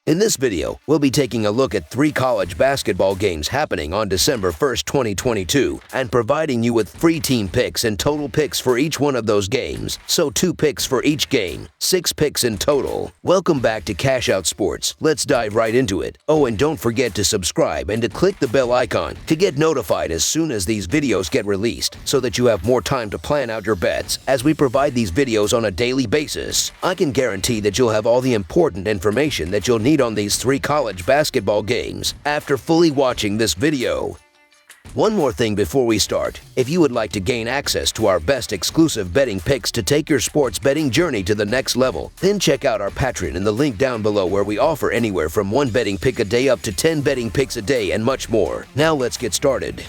In this video, we'll be taking a look at 3 college basketball games happening on December 1st, 2022, and providing you with free team picks and total picks for each one of those games. So 2 picks for each game, 6 picks in total. Welcome back to Cash Out Sports. Let's dive right into it. Oh, and don't forget to subscribe and to click the bell icon to get notified as soon as these videos get released, so that you have more time to plan out your bets as we provide these videos on a daily basis. I can guarantee that you'll have all the important information that you'll need on these 3 college basketball games after fully watching this video. One more thing before we start. If you would like to gain access to our best exclusive betting picks to take your sports betting journey to the next level, then check out our Patreon in the link down below, where we offer anywhere from 1 betting pick a day up to 10 betting picks a day and much more. Now let's get started.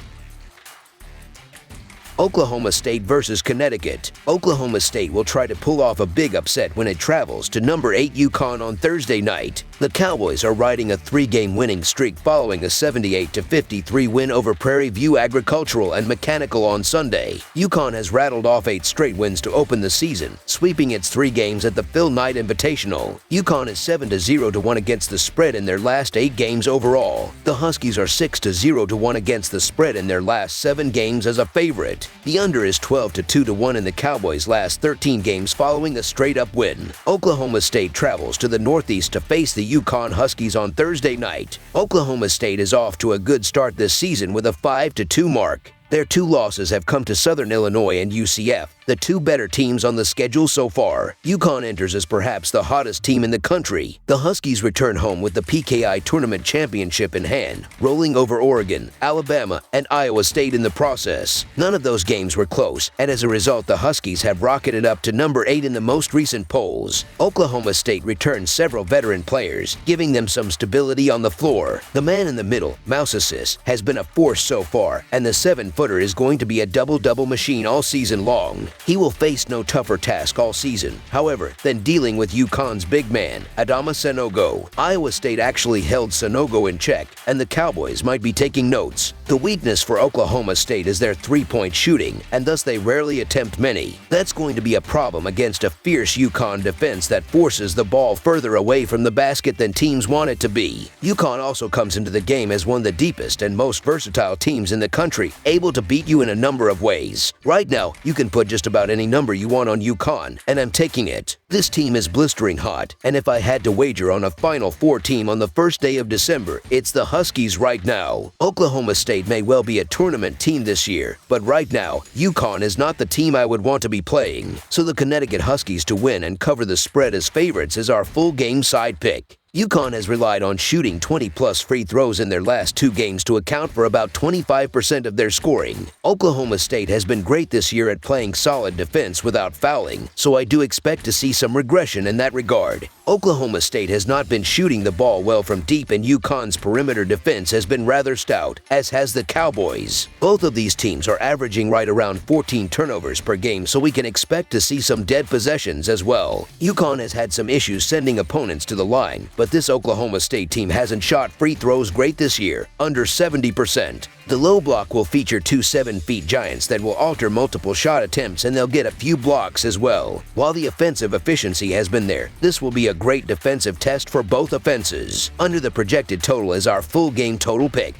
Oklahoma State versus Connecticut. Oklahoma State will try to pull off a big upset when it travels to number 8 UConn on Thursday night. The Cowboys are riding a 3-game winning streak following a 78-53 win over Prairie View Agricultural and Mechanical on Sunday. UConn has rattled off 8 straight wins to open the season, sweeping its 3 games at the Phil Knight Invitational. UConn is 7-0-1 against the spread in their last 8 games overall. The Huskies are 6-0-1 against the spread in their last 7 games as a favorite. The under is 12-2-1 in the Cowboys' last 13 games following a straight-up win. Oklahoma State travels to the Northeast to face the UConn Huskies on Thursday night. Oklahoma State is off to a good start this season with a 5-2 mark. Their 2 losses have come to Southern Illinois and UCF, the 2 better teams on the schedule so far. UConn enters as perhaps the hottest team in the country. The Huskies return home with the PKI Tournament Championship in hand, rolling over Oregon, Alabama, and Iowa State in the process. None of those games were close, and as a result, the Huskies have rocketed up to number 8 in the most recent polls. Oklahoma State returns several veteran players, giving them some stability on the floor. The man in the middle, Mousasis, has been a force so far, and the 7-footer is going to be a double-double machine all season long. He will face no tougher task all season, however, than dealing with UConn's big man, Adama Sanogo. Iowa State actually held Sanogo in check, and the Cowboys might be taking notes. The weakness for Oklahoma State is their 3-point shooting, and thus they rarely attempt many. That's going to be a problem against a fierce UConn defense that forces the ball further away from the basket than teams want it to be. UConn also comes into the game as one of the deepest and most versatile teams in the country, able to beat you in a number of ways. Right now, you can put just about any number you want on UConn, and I'm taking it. This team is blistering hot, and if I had to wager on a Final Four team on the first day of December, it's the Huskies right now. Oklahoma State may well be a tournament team this year, but right now, UConn is not the team I would want to be playing. So the Connecticut Huskies to win and cover the spread as favorites is our full game side pick. UConn has relied on shooting 20-plus free throws in their last 2 games to account for about 25% of their scoring. Oklahoma State has been great this year at playing solid defense without fouling, so I do expect to see some regression in that regard. Oklahoma State has not been shooting the ball well from deep, and UConn's perimeter defense has been rather stout, as has the Cowboys. Both of these teams are averaging right around 14 turnovers per game, so we can expect to see some dead possessions as well. UConn has had some issues sending opponents to the line, but this Oklahoma State team hasn't shot free throws great this year, under 70%. The low block will feature 2 7-feet giants that will alter multiple shot attempts, and they'll get a few blocks as well. While the offensive efficiency has been there, this will be a great defensive test for both offenses. Under the projected total is our full game total pick.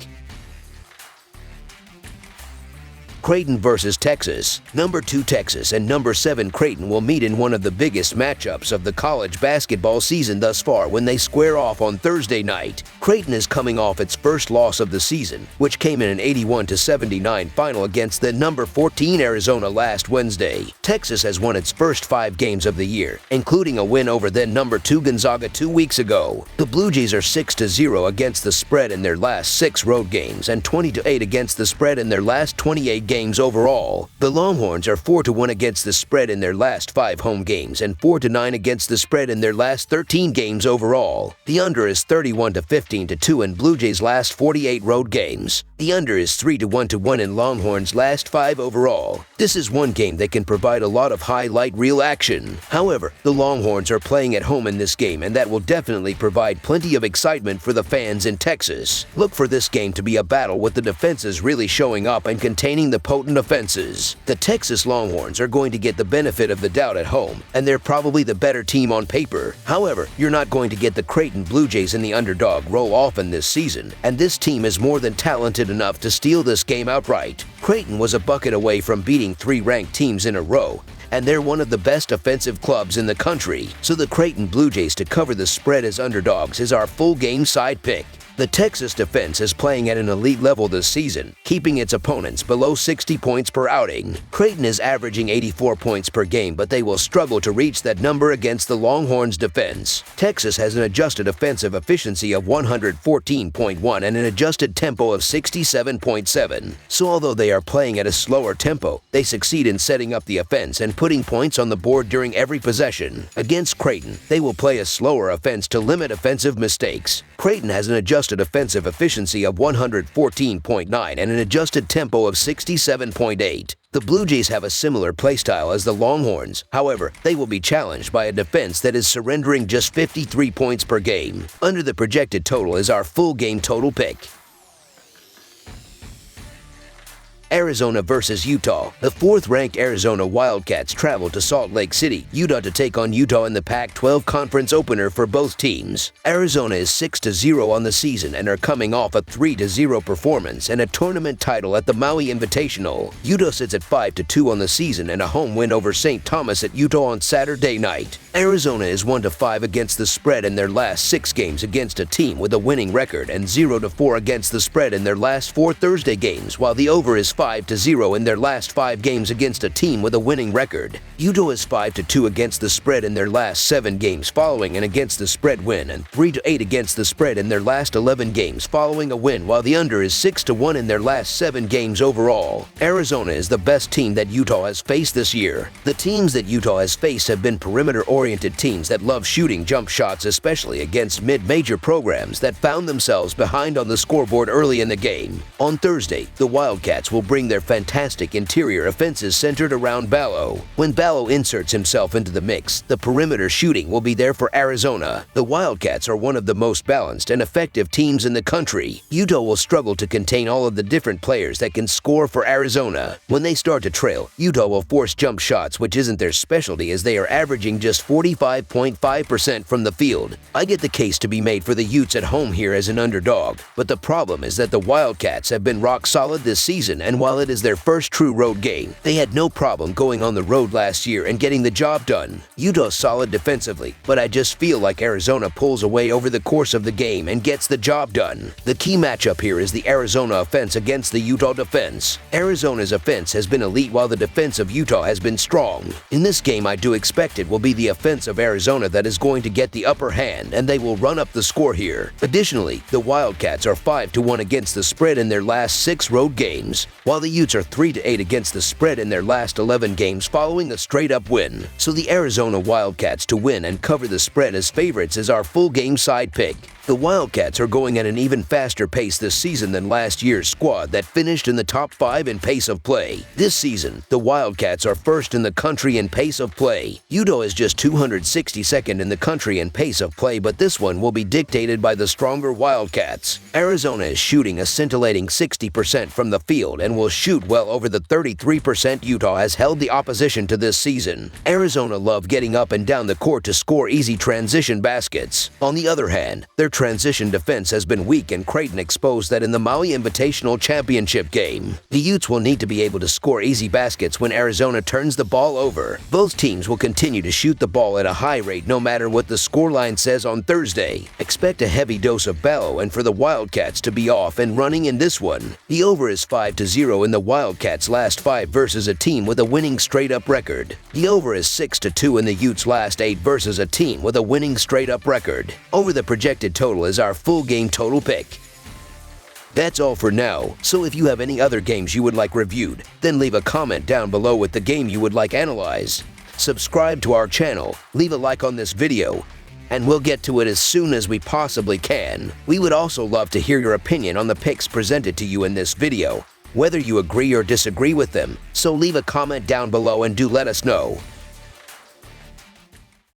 Creighton versus Texas. Number 2 Texas and number 7 Creighton will meet in one of the biggest matchups of the college basketball season thus far when they square off on Thursday night. Creighton is coming off its first loss of the season, which came in an 81-79 final against the number 14 Arizona last Wednesday. Texas has won its first 5 games of the year, including a win over then number 2 Gonzaga 2 weeks ago. The Blue Jays are 6-0 against the spread in their last 6 road games and 20-8 against the spread in their last 28 games overall. The Longhorns are 4-1 against the spread in their last 5 home games and 4-9 against the spread in their last 13 games overall. The under is 31-15-2 in Blue Jays' last 48 road games. The under is 3-1 in Longhorns' last 5 overall. This is one game that can provide a lot of highlight reel action. However, the Longhorns are playing at home in this game, and that will definitely provide plenty of excitement for the fans in Texas. Look for this game to be a battle with the defenses really showing up and containing the the potent offenses. The Texas Longhorns are going to get the benefit of the doubt at home, and they're probably the better team on paper. However, you're not going to get the Creighton Blue Jays in the underdog role often this season, and this team is more than talented enough to steal this game outright. Creighton was a bucket away from beating 3 ranked teams in a row, and they're one of the best offensive clubs in the country, so the Creighton Blue Jays to cover the spread as underdogs is our full game side pick. The Texas defense is playing at an elite level this season, keeping its opponents below 60 points per outing. Creighton is averaging 84 points per game, but they will struggle to reach that number against the Longhorns' defense. Texas has an adjusted offensive efficiency of 114.1 and an adjusted tempo of 67.7. So although they are playing at a slower tempo, they succeed in setting up the offense and putting points on the board during every possession. Against Creighton, they will play a slower offense to limit offensive mistakes. Creighton has an adjusted offensive efficiency of 114.9 and an adjusted tempo of 67.8. The Blue Jays have a similar playstyle as the Longhorns. However, they will be challenged by a defense that is surrendering just 53 points per game. Under the projected total is our full game total pick. Arizona versus Utah. The 4th-ranked Arizona Wildcats travel to Salt Lake City, Utah to take on Utah in the Pac-12 conference opener for both teams. Arizona is 6-0 on the season and are coming off a 3-0 performance and a tournament title at the Maui Invitational. Utah sits at 5-2 on the season and a home win over St. Thomas at Utah on Saturday night. Arizona is 1-5 against the spread in their last 6 games against a team with a winning record and 0-4 against the spread in their last 4 Thursday games, while the over is 5-0 in their last 5 games against a team with a winning record. Utah is 5-2 against the spread in their last 7 games following an against the spread win and 3-8 against the spread in their last 11 games following a win, while the under is 6-1 in their last 7 games overall. Arizona is the best team that Utah has faced this year. The teams that Utah has faced have been perimeter-oriented teams that love shooting jump shots, especially against mid-major programs that found themselves behind on the scoreboard early in the game. On Thursday, the Wildcats will bring their fantastic interior offenses centered around Ballo. When Ballo inserts himself into the mix, the perimeter shooting will be there for Arizona. The Wildcats are one of the most balanced and effective teams in the country. Utah will struggle to contain all of the different players that can score for Arizona. When they start to trail, Utah will force jump shots, which isn't their specialty, as they are averaging just 45.5% from the field. I get the case to be made for the Utes at home here as an underdog, but the problem is that the Wildcats have been rock solid this season, and while it is their first true road game, they had no problem going on the road last year and getting the job done. Utah's solid defensively, but I just feel like Arizona pulls away over the course of the game and gets the job done. The key matchup here is the Arizona offense against the Utah defense. Arizona's offense has been elite while the defense of Utah has been strong. In this game, I do expect it will be the offense of Arizona that is going to get the upper hand, and they will run up the score here. Additionally, the Wildcats are 5-1 against the spread in their last 6 road games, while the Utes are 3-8 against the spread in their last 11 games following a straight-up win. So the Arizona Wildcats to win and cover the spread as favorites is our full game side pick. The Wildcats are going at an even faster pace this season than last year's squad that finished in the top 5 in pace of play. This season, the Wildcats are first in the country in pace of play. Utah is just 262nd in the country in pace of play, but this one will be dictated by the stronger Wildcats. Arizona is shooting a scintillating 60% from the field and will shoot well over the 33% Utah has held the opposition to this season. Arizona love getting up and down the court to score easy transition baskets. On the other hand, their transition defense has been weak, and Creighton exposed that in the Maui Invitational Championship game. The Utes will need to be able to score easy baskets when Arizona turns the ball over. Both teams will continue to shoot the ball at a high rate no matter what the scoreline says on Thursday. Expect a heavy dose of Ballo and for the Wildcats to be off and running in this one. The over is 5-0 in the Wildcats' last 5 versus a team with a winning straight-up record. The over is 6-2 in the Utes' last 8 versus a team with a winning straight-up record. Over the projected total is our full game total pick. That's all for now, so if you have any other games you would like reviewed, then leave a comment down below with the game you would like analyzed. Subscribe to our channel, leave a like on this video, and we'll get to it as soon as we possibly can. We would also love to hear your opinion on the picks presented to you in this video, whether you agree or disagree with them, so leave a comment down below and do let us know.